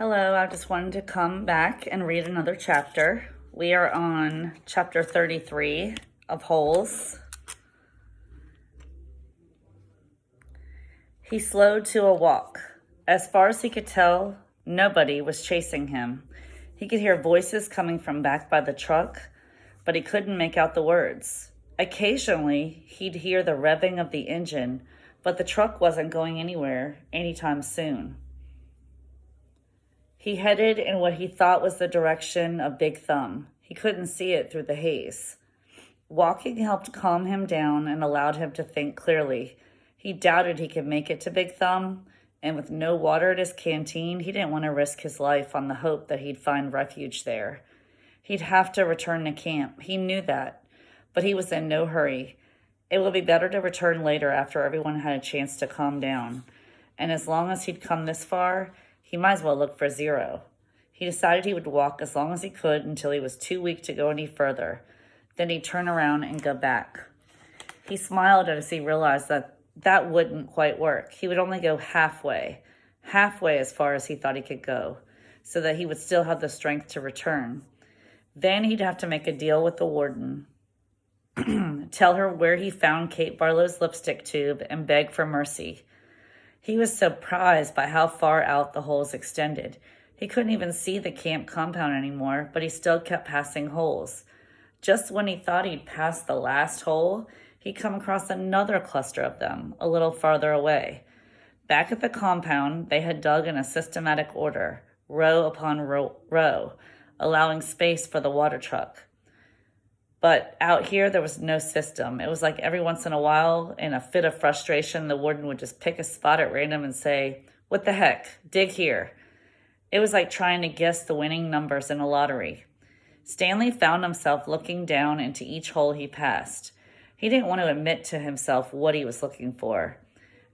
Hello, I just wanted to come back and read another chapter. We are on chapter 33 of Holes. He slowed to a walk. As far as he could tell, nobody was chasing him. He could hear voices coming from back by the truck, but he couldn't make out the words. Occasionally, he'd hear the revving of the engine, but the truck wasn't going anywhere anytime soon. He headed in what he thought was the direction of Big Thumb. He couldn't see it through the haze. Walking helped calm him down and allowed him to think clearly. He doubted he could make it to Big Thumb, and with no water at his canteen, he didn't want to risk his life on the hope that he'd find refuge there. He'd have to return to camp. He knew that, but he was in no hurry. It would be better to return later after everyone had a chance to calm down. And as long as he'd come this far, he might as well look for zero. He decided he would walk as long as he could until he was too weak to go any further. Then he'd turn around and go back. He smiled as he realized that wouldn't quite work. He would only go halfway as far as he thought he could go, so that he would still have the strength to return. Then he'd have to make a deal with the warden, tell her where he found Kate Barlow's lipstick tube, and beg for mercy. He was surprised by how far out the holes extended. He couldn't even see the camp compound anymore, but he still kept passing holes. Just when he thought he'd passed the last hole, he'd come across another cluster of them, a little farther away. Back at the compound, they had dug in a systematic order, row upon row, allowing space for the water truck. But out here, there was no system. It was like every once in a while, in a fit of frustration, the warden would just pick a spot at random and say, "What the heck? Dig here." It was like trying to guess the winning numbers in a lottery. Stanley found himself looking down into each hole he passed. He didn't want to admit to himself what he was looking for.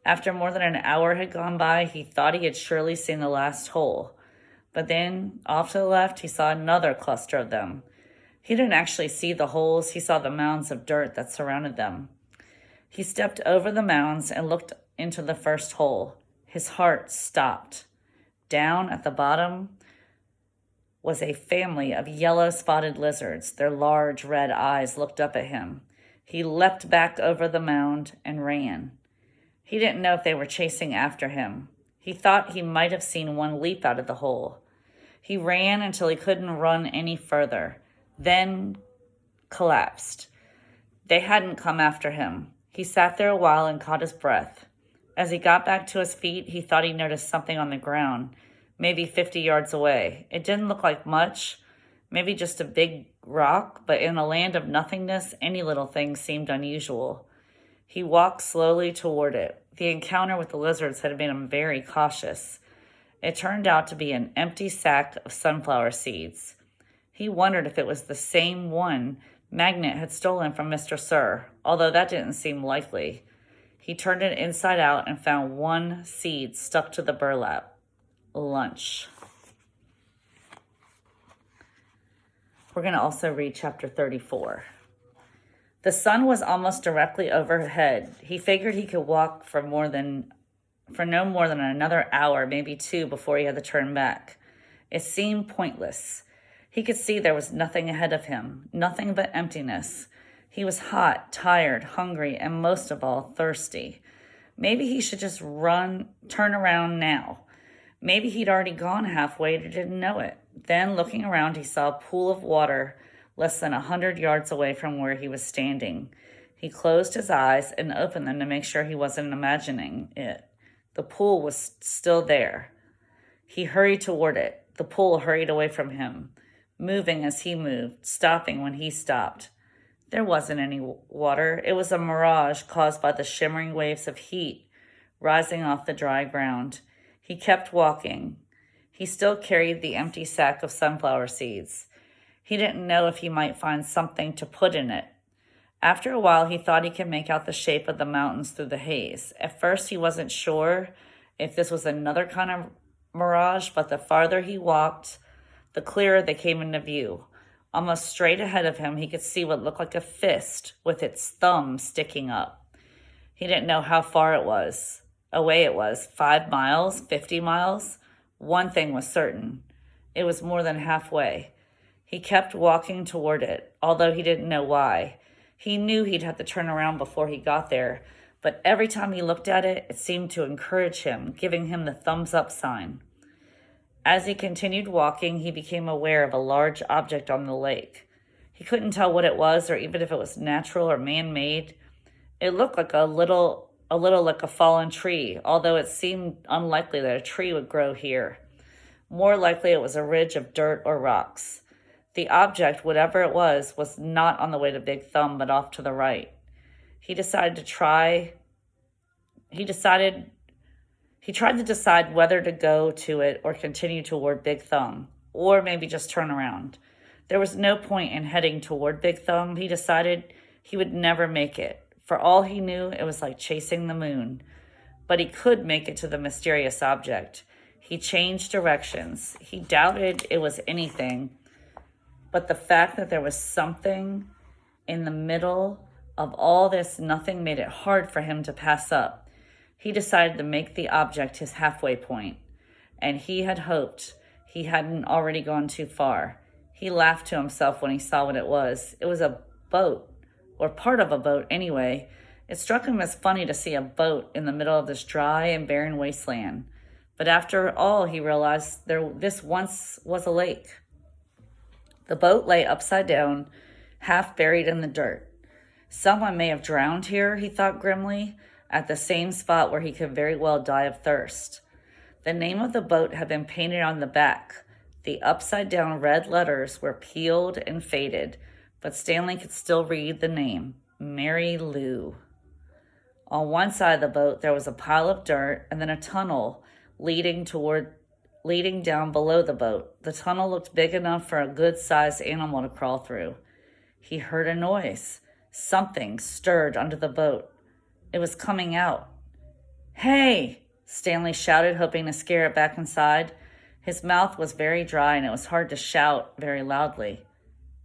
After more than an hour had gone by, he thought he had surely seen the last hole. But then, off to the left, he saw another cluster of them. He didn't actually see the holes. He saw the mounds of dirt that surrounded them. He stepped over the mounds and looked into the first hole. His heart stopped. Down at the bottom was a family of yellow spotted lizards. Their large red eyes looked up at him. He leapt back over the mound and ran. He didn't know if they were chasing after him. He thought he might have seen one leap out of the hole. He ran until he couldn't run any further, then collapsed. They hadn't come after him. He sat there a while and caught his breath. As he got back to his feet, he thought he noticed something on the ground, maybe 50 yards away. It didn't look like much, maybe just a big rock, but in a land of nothingness, any little thing seemed unusual. He walked slowly toward it. The encounter with the lizards had made him very cautious. It turned out to be an empty sack of sunflower seeds. He wondered if it was the same one Magnet had stolen from Mr. Sir, although that didn't seem likely. He turned it inside out and found one seed stuck to the burlap. Lunch. We're going to also read chapter 34. The sun was almost directly overhead. He figured he could walk for no more than another hour, maybe two, before he had to turn back. It seemed pointless. He could see there was nothing ahead of him, nothing but emptiness. He was hot, tired, hungry, and most of all, thirsty. Maybe he should just turn around now. Maybe he'd already gone halfway and didn't know it. Then, looking around, he saw a pool of water less than 100 yards away from where he was standing. He closed his eyes and opened them to make sure he wasn't imagining it. The pool was still there. He hurried toward it. The pool hurried away from him, moving as he moved, stopping when he stopped. There wasn't any water. It was a mirage caused by the shimmering waves of heat rising off the dry ground. He kept walking. He still carried the empty sack of sunflower seeds. He didn't know if he might find something to put in it. After a while, he thought he could make out the shape of the mountains through the haze. At first, he wasn't sure if this was another kind of mirage, but the farther he walked, the clearer they came into view. Almost straight ahead of him, he could see what looked like a fist with its thumb sticking up. He didn't know how far away it was, 5 miles, 50 miles. One thing was certain. It was more than halfway. He kept walking toward it, although he didn't know why. He knew he'd have to turn around before he got there, but every time he looked at it, it seemed to encourage him, giving him the thumbs up sign. As he continued walking, he became aware of a large object on the lake. He couldn't tell what it was or even if it was natural or man-made. It looked like a little like a fallen tree, although it seemed unlikely that a tree would grow here. More likely it was a ridge of dirt or rocks. The object, whatever it was not on the way to Big Thumb, but off to the right. He tried to decide whether to go to it or continue toward Big Thumb, or maybe just turn around. There was no point in heading toward Big Thumb. He decided he would never make it. For all he knew, it was like chasing the moon. But he could make it to the mysterious object. He changed directions. He doubted it was anything, but the fact that there was something in the middle of all this nothing made it hard for him to pass up. He decided to make the object his halfway point, and he had hoped he hadn't already gone too far. He laughed to himself when he saw what it was. It was a boat, or part of a boat anyway. It struck him as funny to see a boat in the middle of this dry and barren wasteland. But after all, he realized this once was a lake. The boat lay upside down, half buried in the dirt. Someone may have drowned here, he thought grimly, at the same spot where he could very well die of thirst. The name of the boat had been painted on the back. The upside-down red letters were peeled and faded, but Stanley could still read the name, Mary Lou. On one side of the boat, there was a pile of dirt and then a tunnel leading down below the boat. The tunnel looked big enough for a good-sized animal to crawl through. He heard a noise. Something stirred under the boat. It was coming out. "Hey!" Stanley shouted, hoping to scare it back inside. His mouth was very dry and it was hard to shout very loudly.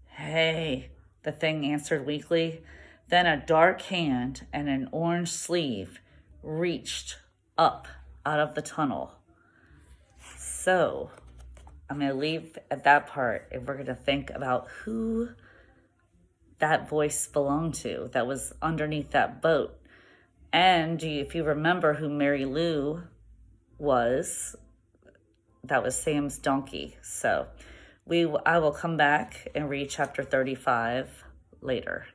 "Hey," the thing answered weakly. Then a dark hand and an orange sleeve reached up out of the tunnel. So I'm going to leave at that part, and we're going to think about who that voice belonged to that was underneath that boat. And if you remember who Mary Lou was, that was Sam's donkey. So I will come back and read chapter 35 later.